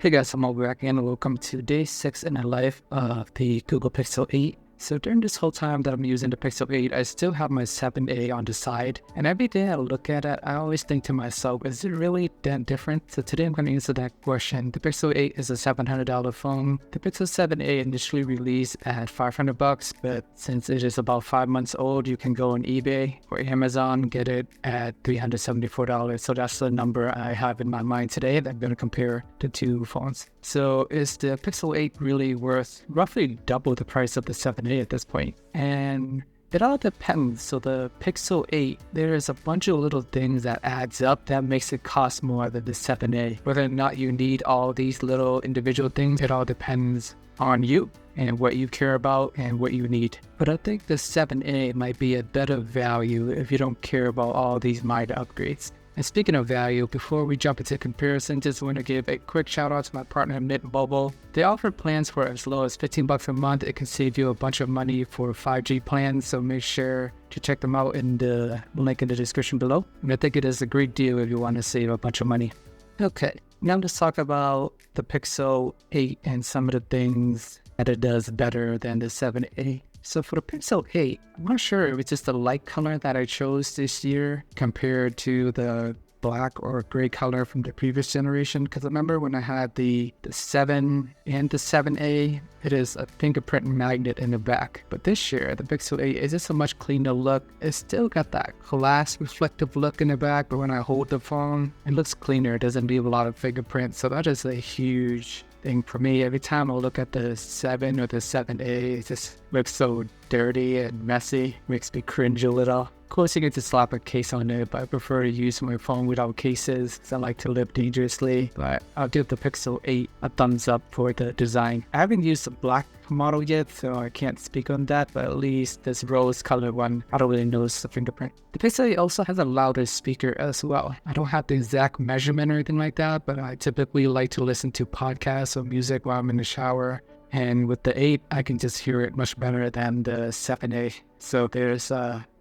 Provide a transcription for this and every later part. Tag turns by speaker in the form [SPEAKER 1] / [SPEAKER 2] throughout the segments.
[SPEAKER 1] Hey guys, I'm over back and welcome to day 6 in the life of the Google Pixel 8. So during this whole time that I'm using the Pixel 8, I still have my 7a on the side. And every day I look at it, I always think to myself, is it really that different? So today I'm going to answer that question. The Pixel 8 is a $700 phone. The Pixel 7a initially released at $500, but since it is about 5 months old, you can go on eBay or Amazon, get it at $374. So that's the number I have in my mind today that I'm going to compare the two phones. So is the Pixel 8 really worth roughly double the price of the 7a at this point? And it all depends. So the Pixel 8, there's a bunch of little things that adds up that makes it cost more than the 7a. Whether or not you need all these little individual things, it all depends on you and what you care about and what you need. But I think the 7a might be a better value if you don't care about all these minor upgrades. And speaking of value, before we jump into comparison, just want to give a quick shout out to my partner Mint Mobile. They offer plans for as low as $15 a month. It can save you a bunch of money for 5G plans, so make sure to check them out in the link in the description below. And I think it is a great deal if you want to save a bunch of money. Okay, now let's talk about the Pixel 8 and some of the things that it does better than the 7a. So for the Pixel 8, I'm not sure if it's just the light color that I chose this year compared to the black or gray color from the previous generation. Because I remember when I had the 7 and the 7a, it is a fingerprint magnet in the back. But this year, the Pixel 8 is just a much cleaner look. It's still got that glass reflective look in the back, but when I hold the phone, it looks cleaner. It doesn't leave a lot of fingerprints. So that is a huge thing for me. Every time I look at the 7 or the 7a, it just looks so dirty and messy. Makes me cringe a little. Of course, you get to slap a case on it, but I prefer to use my phone without cases because I like to live dangerously. But I'll give the Pixel 8 a thumbs up for the design. I haven't used the black model yet, so I can't speak on that, but at least this rose colored one, I don't really notice the fingerprint. The Pixel 8 also has a louder speaker as well. I don't have the exact measurement or anything like that, but I typically like to listen to podcasts or music while I'm in the shower. And with the 8, I can just hear it much better than the 7a. So there's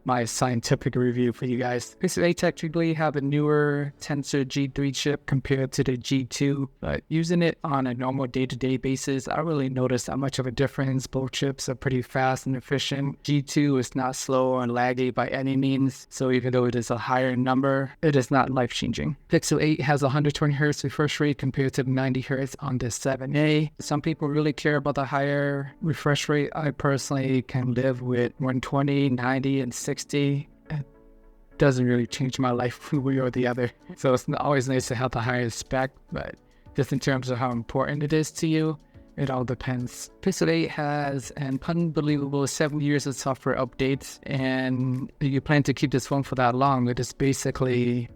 [SPEAKER 1] my scientific review for you guys. Pixel 8 technically have a newer Tensor G3 chip compared to the G2, but using it on a normal day-to-day basis, I really noticed that much of a difference. Both chips are pretty fast and efficient. G2 is not slow or laggy by any means, so even though it is a higher number, it is not life-changing. Pixel 8 has 120 Hz refresh rate compared to 90 Hz on the 7a. Some people really care about the higher refresh rate. I personally can live with 120, 90, and 60. It doesn't really change my life one way or the other. So it's always nice to have the highest spec, but just in terms of how important it is to you, it all depends. Pixel 8 has an unbelievable 7 years of software updates, and if you plan to keep this phone for that long, it is basically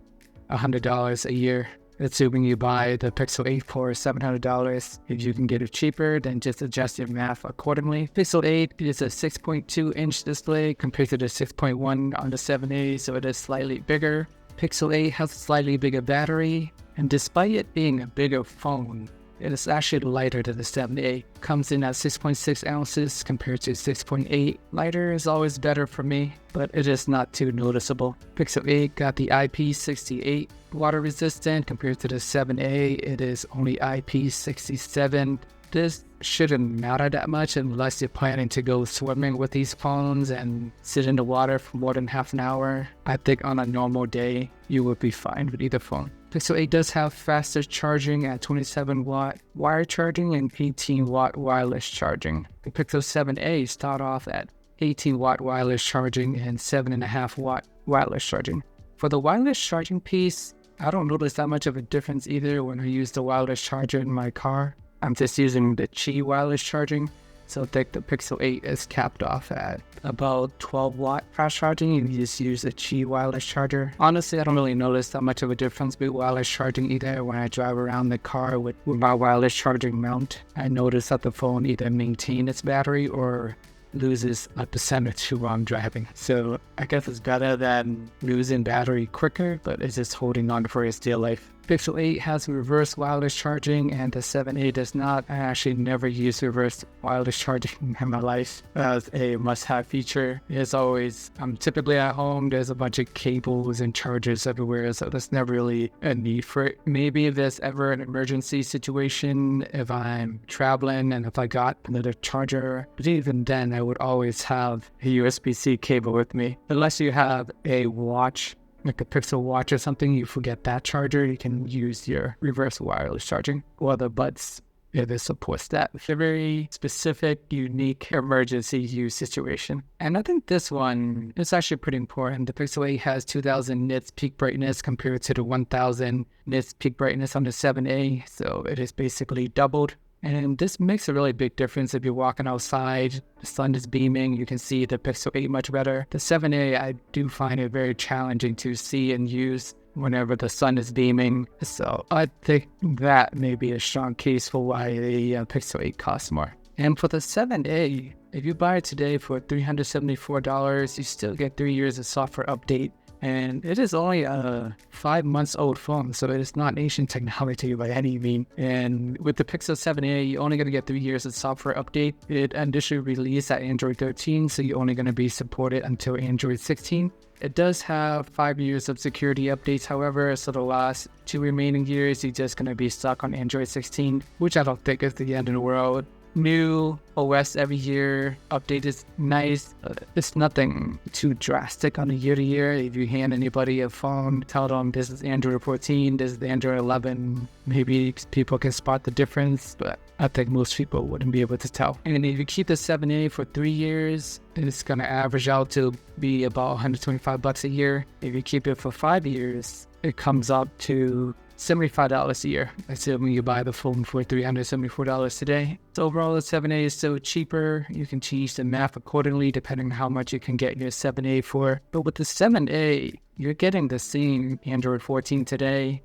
[SPEAKER 1] $100 a year. Assuming you buy the Pixel 8 for $700, if you can get it cheaper, then just adjust your math accordingly. Pixel 8 is a 6.2-inch display compared to the 6.1 on the 7a, so it is slightly bigger. Pixel 8 has a slightly bigger battery, and despite it being a bigger phone, it is actually lighter than the 7a. Comes in at 6.6 ounces compared to 6.8. Lighter is always better for me, but it is not too noticeable. Pixel 8 got the IP68 water resistant compared to the 7a. It is only IP67. This shouldn't matter that much unless you're planning to go swimming with these phones and sit in the water for more than half an hour. I think on a normal day, you would be fine with either phone. Pixel 8 does have faster charging at 27-watt wire charging and 18-watt wireless charging. The Pixel 7a start off at 18-watt wireless charging and 7.5-watt wireless charging. For the wireless charging piece, I don't notice that much of a difference either when I use the wireless charger in my car. I'm just using the Qi wireless charging, so I think the Pixel 8 is capped off at about 12-watt fast charging and you just use the Qi wireless charger. Honestly, I don't really notice that much of a difference with wireless charging either. When I drive around the car with my wireless charging mount, I notice that the phone either maintains its battery or loses a percent or two while I'm driving. So I guess it's better than losing battery quicker, but it's just holding on for its dear life. Pixel 8 has reverse wireless charging and the 7a does not. I actually never use reverse wireless charging in my life as a must-have feature. As always, I'm typically at home. There's a bunch of cables and chargers everywhere, so there's never really a need for it. Maybe if there's ever an emergency situation, if I'm traveling and if I got another charger, but even then I would always have a USB-C cable with me. Unless you have a watch, like a Pixel Watch or something, you forget that charger, you can use your reverse wireless charging or the buds if it supports that. It's a very specific, unique emergency use situation. And I think this one is actually pretty important. The Pixel 8 has 2000 nits peak brightness compared to the 1000 nits peak brightness on the 7a, so it is basically doubled. And this makes a really big difference if you're walking outside, the sun is beaming, you can see the Pixel 8 much better. The 7a, I do find it very challenging to see and use whenever the sun is beaming. So I think that may be a strong case for why the Pixel 8 costs more. And for the 7a, if you buy it today for $374, you still get 3 years of software update. And it is only a 5 months old phone, so it is not ancient technology by any means. And with the Pixel 7a, you're only going to get 3 years of software update. It initially released at Android 13, so you're only going to be supported until Android 16. It does have 5 years of security updates, however, so the last 2 remaining years, you're just going to be stuck on Android 16, which I don't think is the end of the world. New OS every year, update is nice. It's nothing too drastic on a year-to-year. If you hand anybody a phone, tell them this is Android 14, this is Android 11, maybe people can spot the difference, but I think most people wouldn't be able to tell. And if you keep the 7a for 3 years, it's going to average out to be about $125 a year. If you keep it for 5 years, it comes up to $75 a year, assuming you buy the phone for $374 today. So overall, the 7a is still cheaper. You can change the math accordingly depending on how much you can get your 7a for. But with the 7a, you're getting the same Android 14 today.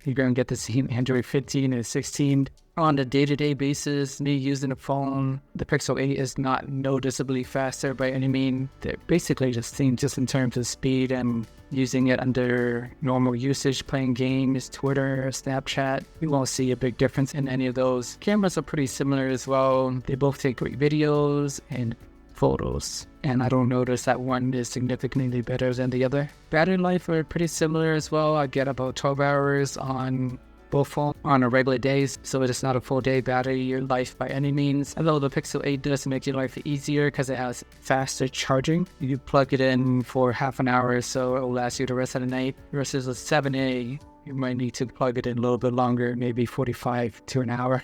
[SPEAKER 1] You're going to get the same Android 15 and 16. On a day-to-day basis, me using the phone, the Pixel 8 is not noticeably faster by any means. They're basically just same just in terms of speed and using it under normal usage, playing games, Twitter, Snapchat. You won't see a big difference in any of those. Cameras are pretty similar as well. They both take great videos and photos, and I don't notice that one is significantly better than the other. Battery life are pretty similar as well. I get about 12 hours on both phones on a regular days, so it is not a full day battery life by any means. Although the Pixel 8 does make your life easier because it has faster charging. You plug it in for half an hour, so it will last you the rest of the night. Versus the 7a, you might need to plug it in a little bit longer, maybe 45 to an hour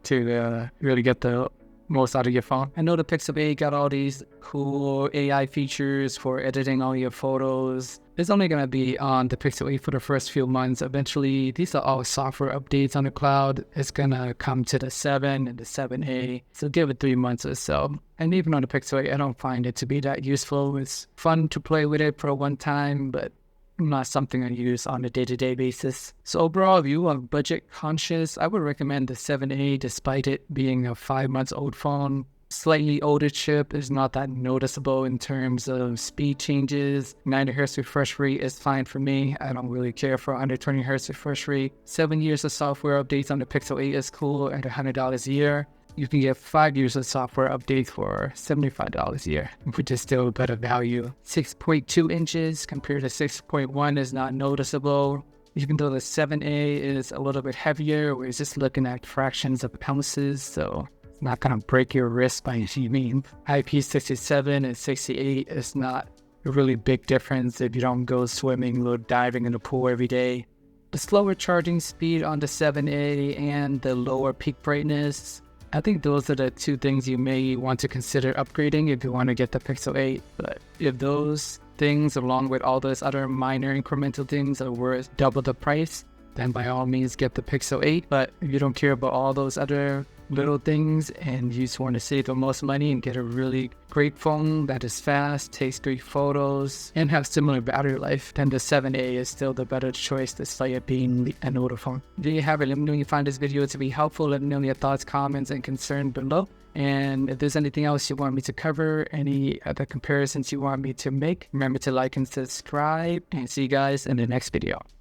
[SPEAKER 1] to really get the most out of your phone. I know the Pixel 8 got all these cool AI features for editing all your photos. It's only going to be on the Pixel 8 for the first few months. Eventually, these are all software updates on the cloud. It's going to come to the 7 and the 7a. So give it 3 months or so. And even on the Pixel 8, I don't find it to be that useful. It's fun to play with it for one time, but not something I use on a day-to-day basis. So overall, if you are budget conscious, I would recommend the 7a despite it being a 5 months old phone. Slightly older chip is not that noticeable in terms of speed changes. 90 Hz refresh rate is fine for me. I don't really care for 120 Hz refresh rate. 7 years of software updates on the Pixel 8 is cool at $100 a year. You can get 5 years of software updates for $75 a year, which is still a better value. 6.2 inches compared to 6.1 is not noticeable. Even though the 7a is a little bit heavier, we're just looking at fractions of ounces, so it's not going to break your wrist by any means. IP67 and 68 is not a really big difference if you don't go swimming or diving in the pool every day. The slower charging speed on the 7a and the lower peak brightness, I think those are the two things you may want to consider upgrading if you want to get the Pixel 8. But if those things, along with all those other minor incremental things, are worth double the price, then by all means get the Pixel 8. But if you don't care about all those other little things and you just want to save the most money and get a really great phone that is fast, takes great photos, and has similar battery life, then the 7a is still the better choice despite it being an older phone. There you have it. Let me know if you find this video to be helpful. Let me know your thoughts, comments, and concerns below. And if there's anything else you want me to cover, any other comparisons you want me to make, remember to like and subscribe, and see you guys in the next video.